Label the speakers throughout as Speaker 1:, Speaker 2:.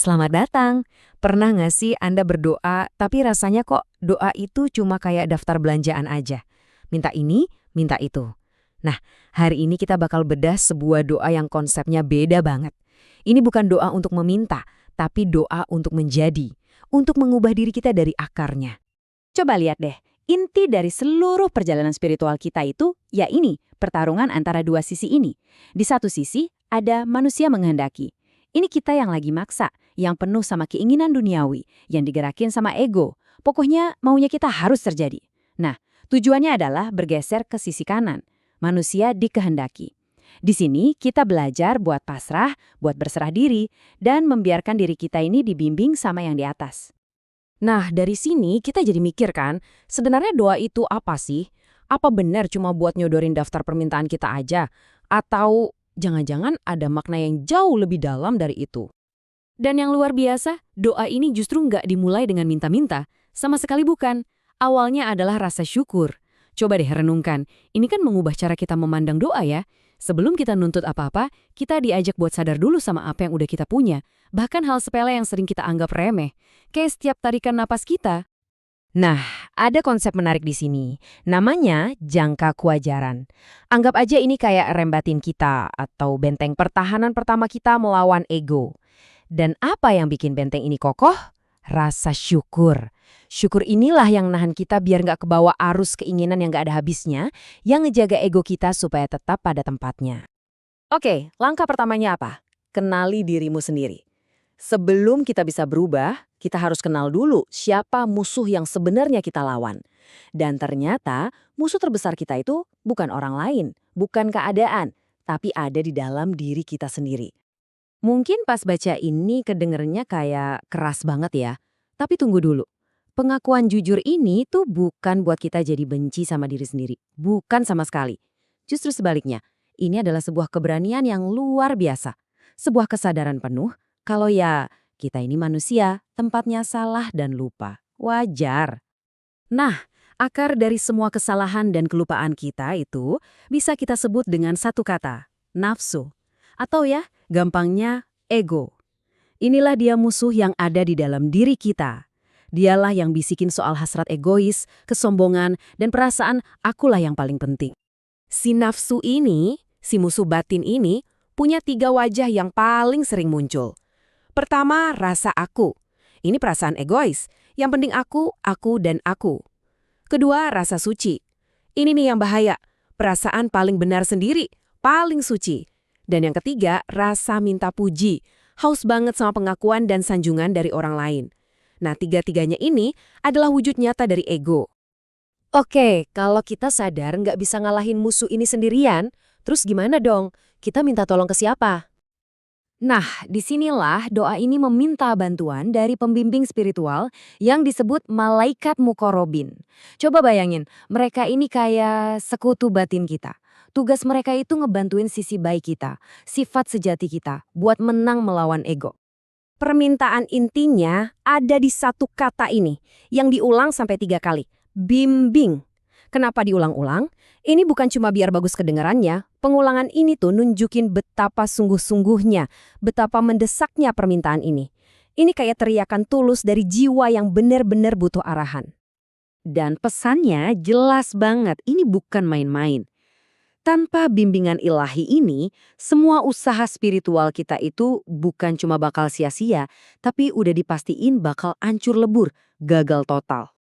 Speaker 1: Selamat datang. Pernah nggak sih Anda berdoa, tapi rasanya kok doa itu cuma kayak daftar belanjaan aja? Minta ini, minta itu. Nah, hari ini kita bakal bedah sebuah doa yang konsepnya beda banget. Ini bukan doa untuk meminta, tapi doa untuk menjadi, untuk mengubah diri kita dari akarnya.
Speaker 2: Coba lihat deh, inti dari seluruh perjalanan spiritual kita itu, ya ini, pertarungan antara dua sisi ini. Di satu sisi, ada manusia menghendaki. Ini kita yang lagi maksa, yang penuh sama keinginan duniawi, yang digerakin sama ego. Pokoknya maunya kita harus terjadi. Nah, tujuannya adalah bergeser ke sisi kanan. Manusia dikehendaki. Di sini kita belajar buat pasrah, buat berserah diri, dan membiarkan diri kita ini dibimbing sama yang di atas.
Speaker 1: Nah, dari sini kita jadi mikir kan, sebenarnya doa itu apa sih? Apa benar cuma buat nyodorin daftar permintaan kita aja? Atau jangan-jangan ada makna yang jauh lebih dalam dari itu? Dan yang luar biasa, doa ini justru nggak dimulai dengan minta-minta. Sama sekali bukan. Awalnya adalah rasa syukur. Coba deh renungkan, ini kan mengubah cara kita memandang doa ya. Sebelum kita nuntut apa-apa, kita diajak buat sadar dulu sama apa yang udah kita punya. Bahkan hal sepele yang sering kita anggap remeh. Kayak setiap tarikan napas kita. Nah, ada konsep menarik di sini. Namanya jangka kewajaran. Anggap aja ini kayak rem batin kita atau benteng pertahanan pertama kita melawan ego. Dan apa yang bikin benteng ini kokoh? Rasa syukur. Syukur inilah yang nahan kita biar nggak kebawa arus keinginan yang nggak ada habisnya, yang ngejaga ego kita supaya tetap pada tempatnya. Oke, langkah pertamanya apa? Kenali dirimu sendiri. Sebelum kita bisa berubah, kita harus kenal dulu siapa musuh yang sebenarnya kita lawan. Dan ternyata musuh terbesar kita itu bukan orang lain, bukan keadaan, tapi ada di dalam diri kita sendiri. Mungkin pas baca ini kedengernya kayak keras banget ya. Tapi tunggu dulu. Pengakuan jujur ini tuh bukan buat kita jadi benci sama diri sendiri. Bukan sama sekali. Justru sebaliknya, ini adalah sebuah keberanian yang luar biasa. Sebuah kesadaran penuh kalau ya kita ini manusia, tempatnya salah dan lupa. Wajar. Nah, akar dari semua kesalahan dan kelupaan kita itu bisa kita sebut dengan satu kata, nafsu. Atau ya, gampangnya ego. Inilah dia musuh yang ada di dalam diri kita. Dialah yang bisikin soal hasrat egois, kesombongan, dan perasaan akulah yang paling penting. Si nafsu ini, si musuh batin ini, punya 3 wajah yang paling sering muncul. Pertama, rasa aku. Ini perasaan egois. Yang penting aku, dan aku. Kedua, rasa suci. Ini nih yang bahaya. Perasaan paling benar sendiri, paling suci. Dan yang ketiga, rasa minta puji. Haus banget sama pengakuan dan sanjungan dari orang lain. Nah, 3-tiganya ini adalah wujud nyata dari ego. Oke, kalau kita sadar nggak bisa ngalahin musuh ini sendirian, terus gimana dong? Kita minta tolong ke siapa? Nah, disinilah doa ini meminta bantuan dari pembimbing spiritual yang disebut malaikat mukorobin. Coba bayangin, mereka ini kayak sekutu batin kita. Tugas mereka itu ngebantuin sisi baik kita, sifat sejati kita, buat menang melawan ego. Permintaan intinya ada di satu kata ini, yang diulang sampai 3 kali. Bimbing. Kenapa diulang-ulang? Ini bukan cuma biar bagus kedengarannya, pengulangan ini tuh nunjukin betapa sungguh-sungguhnya, betapa mendesaknya permintaan ini. Ini kayak teriakan tulus dari jiwa yang benar-benar butuh arahan. Dan pesannya jelas banget, ini bukan main-main. Tanpa bimbingan ilahi ini, semua usaha spiritual kita itu bukan cuma bakal sia-sia, tapi udah dipastiin bakal hancur lebur, gagal total.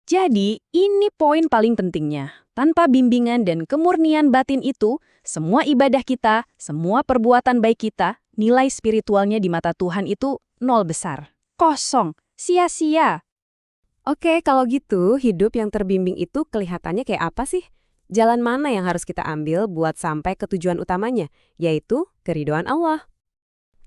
Speaker 1: Jadi, ini poin paling pentingnya. Tanpa bimbingan dan kemurnian batin itu, semua ibadah kita, semua perbuatan baik kita, nilai spiritualnya di mata Tuhan itu nol besar. Kosong, sia-sia. Oke, kalau gitu, hidup yang terbimbing itu kelihatannya kayak apa sih? Jalan mana yang harus kita ambil buat sampai ke tujuan utamanya, yaitu keridhaan Allah?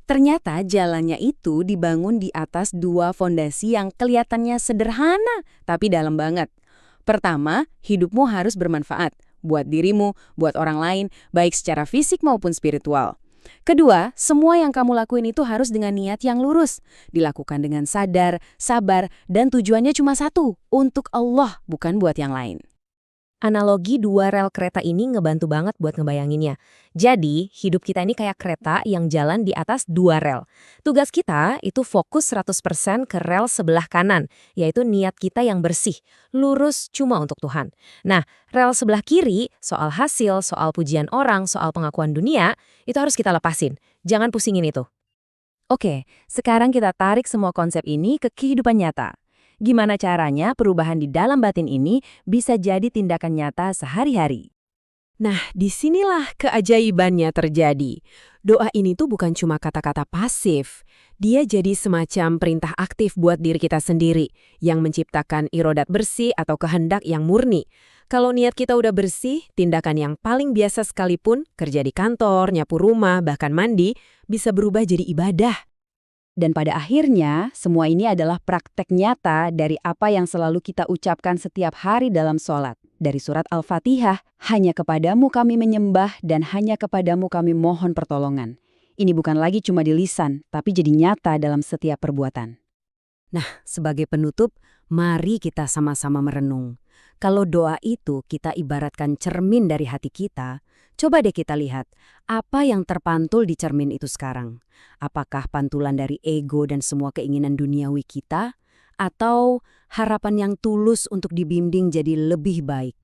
Speaker 1: Ternyata jalannya itu dibangun di atas 2 fondasi yang kelihatannya sederhana, tapi dalam banget. Pertama, hidupmu harus bermanfaat, buat dirimu, buat orang lain, baik secara fisik maupun spiritual. Kedua, semua yang kamu lakuin itu harus dengan niat yang lurus, dilakukan dengan sadar, sabar, dan tujuannya cuma satu, untuk Allah, bukan buat yang lain.
Speaker 3: Analogi dua rel kereta ini ngebantu banget buat ngebayanginnya. Jadi, hidup kita ini kayak kereta yang jalan di atas dua rel. Tugas kita itu fokus 100% ke rel sebelah kanan, yaitu niat kita yang bersih, lurus cuma untuk Tuhan. Nah, rel sebelah kiri, soal hasil, soal pujian orang, soal pengakuan dunia, itu harus kita lepasin. Jangan pusingin itu.
Speaker 2: Oke, sekarang kita tarik semua konsep ini ke kehidupan nyata. Gimana caranya perubahan di dalam batin ini bisa jadi tindakan nyata sehari-hari?
Speaker 1: Nah, disinilah keajaibannya terjadi. Doa ini tuh bukan cuma kata-kata pasif. Dia jadi semacam perintah aktif buat diri kita sendiri, yang menciptakan irodat bersih atau kehendak yang murni. Kalau niat kita udah bersih, tindakan yang paling biasa sekalipun, kerja di kantor, nyapu rumah, bahkan mandi, bisa berubah jadi ibadah.
Speaker 2: Dan pada akhirnya, semua ini adalah praktek nyata dari apa yang selalu kita ucapkan setiap hari dalam sholat. Dari surat Al-Fatihah, hanya kepadamu kami menyembah dan hanya kepadamu kami mohon pertolongan. Ini bukan lagi cuma di lisan, tapi jadi nyata dalam setiap perbuatan.
Speaker 1: Nah, sebagai penutup, mari kita sama-sama merenung. Kalau doa itu kita ibaratkan cermin dari hati kita, coba deh kita lihat, apa yang terpantul di cermin itu sekarang? Apakah pantulan dari ego dan semua keinginan duniawi kita? Atau harapan yang tulus untuk dibimbing jadi lebih baik?